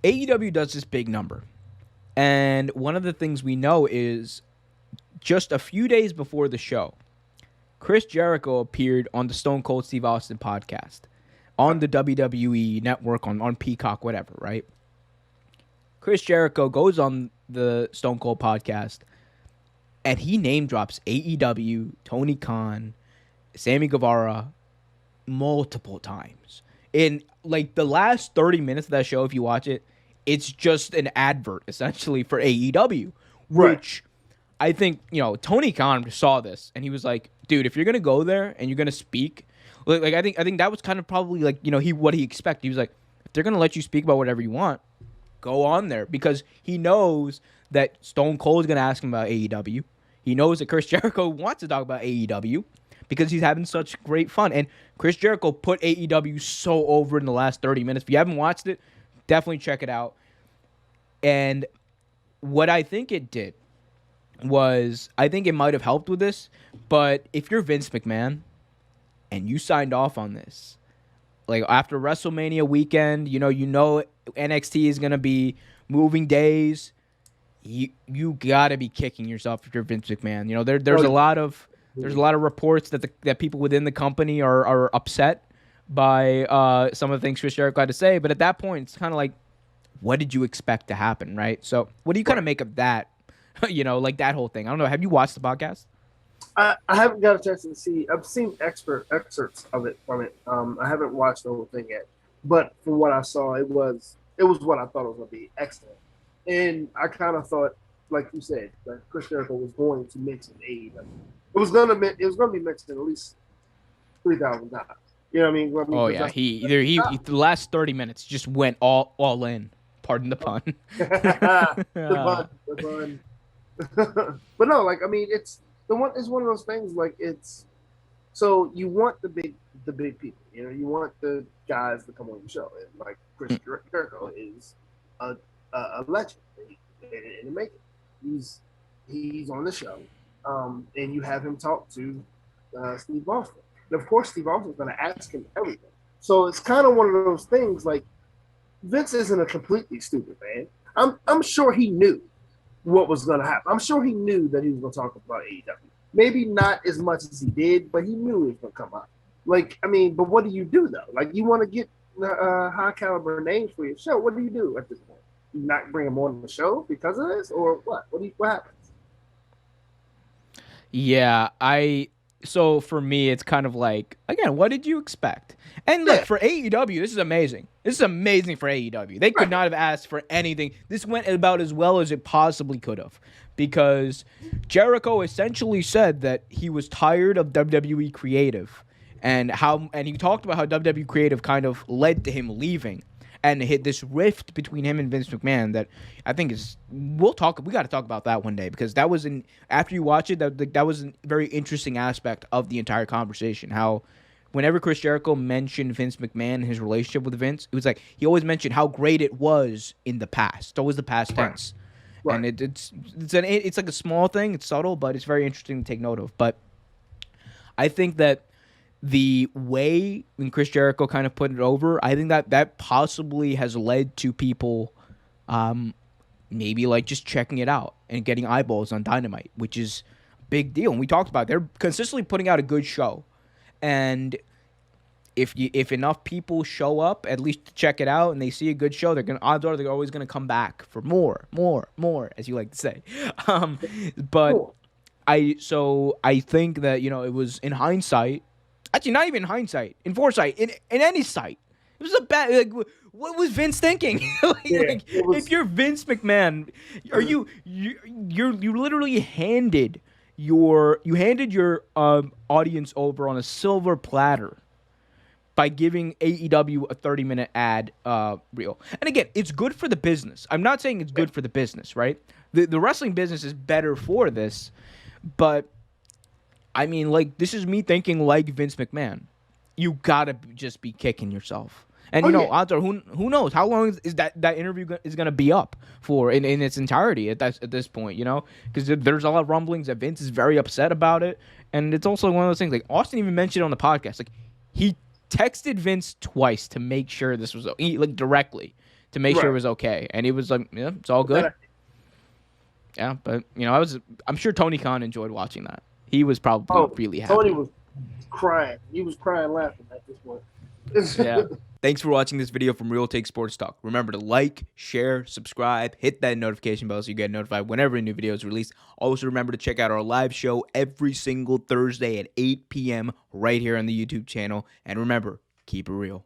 AEW does this big number. And one of the things we know is just a few days before the show, Chris Jericho appeared on the Stone Cold Steve Austin podcast on the WWE network, on Peacock, whatever, right? Chris Jericho goes on the Stone Cold podcast and he name drops AEW, Tony Khan, Sammy Guevara multiple times. In like the last 30 minutes of that show, if you watch it, it's just an advert essentially for AEW, which I think, Tony Khan saw this and he was like, dude, if you're going to go there and you're going to speak, like I think that was kind of probably like, what he expected. He was like, if they're going to let you speak about whatever you want, go on there, because he knows that Stone Cold is going to ask him about AEW. He knows that Chris Jericho wants to talk about AEW because he's having such great fun. And Chris Jericho put AEW so over in the last 30 minutes. If you haven't watched it, definitely check it out. And what I think it did was, I think it might have helped with this, but if you're Vince McMahon and you signed off on this, like after WrestleMania weekend, you know NXT is going to be moving days, you got to be kicking yourself if you're Vince McMahon. There's a lot of reports that people within the company are upset by some of the things Chris Jericho had to say, but at that point it's kind of like, what did you expect to happen, right? So what do you kind of make of that? Like that whole thing. I don't know. Have you watched the podcast? I haven't got a chance to see. I've seen excerpts of it from it. I haven't watched the whole thing yet, but from what I saw, it was what I thought it was going to be. Excellent. And I kind of thought, like you said, that Chris Jericho was going to mention AEW. It was going to be mentioned at least 3,000 times. You know what I mean? Oh yeah, he the last 30 minutes just went all in. Pardon the pun. The pun. But no, like, I mean, it's one of those things, like, it's, so you want the big people, you want the guys to come on your show, and like Chris Jericho is a legend in the making. He's on the show, and you have him talk to Steve Austin. And of course, Steve Austin's going to ask him everything. So it's kind of one of those things, like, Vince isn't a completely stupid man. I'm sure he knew what was going to happen. I'm sure he knew that he was going to talk about AEW. Maybe not as much as he did, but he knew it was going to come up. Like, I mean, but what do you do, though? Like, you want to get high caliber names for your show. What do you do at this point? You not bring them on the show because of this, or what? What happens? Yeah, so for me, it's kind of like, again, what did you expect? And look, for AEW, this is amazing. This is amazing for AEW. They could not have asked for anything. This went about as well as it possibly could have, because Jericho essentially said that he was tired of WWE Creative, and he talked about how WWE Creative kind of led to him leaving, and hit this rift between him and Vince McMahon that I think is, we got to talk about that one day, because that was after you watch it, that was a very interesting aspect of the entire conversation. How whenever Chris Jericho mentioned Vince McMahon and his relationship with Vince, it was like he always mentioned how great it was in the past. It's always the past tense. Right. And it's like a small thing, it's subtle, but it's very interesting to take note of. But I think that the way when Chris Jericho kind of put it over, I think that possibly has led to people maybe like just checking it out and getting eyeballs on Dynamite, which is a big deal. And we talked about it. They're consistently putting out a good show. And if enough people show up at least to check it out and they see a good show, odds are they're always gonna come back for more, as you like to say. But cool. I think that it was, in hindsight, actually not even in hindsight, in foresight, in any sight, it was a bad. Like, what was Vince thinking? If you're Vince McMahon, you literally handed your audience over on a silver platter by giving AEW a 30-minute ad reel. And again, it's good for the business. I'm not saying it's good for the business, right? The wrestling business is better for this, but I mean, like, this is me thinking like Vince McMahon. You gotta just be kicking yourself. And odds are, who knows how long is that interview is gonna be up for in its entirety at this point, because there's a lot of rumblings that Vince is very upset about it, and it's also one of those things, like Austin even mentioned on the podcast, like he texted Vince twice to make sure this was, like, directly to make sure Right. it was okay. And he was like, yeah, it's all good. Yeah, but I'm sure Tony Khan enjoyed watching that. He was probably really happy. Tony was crying. He was crying laughing at this point. Yeah. Thanks for watching this video from Real Take Sports Talk. Remember to like, share, subscribe, hit that notification bell so you get notified whenever a new video is released. Also, remember to check out our live show every single Thursday at 8 p.m. right here on the YouTube channel. And remember, keep it real.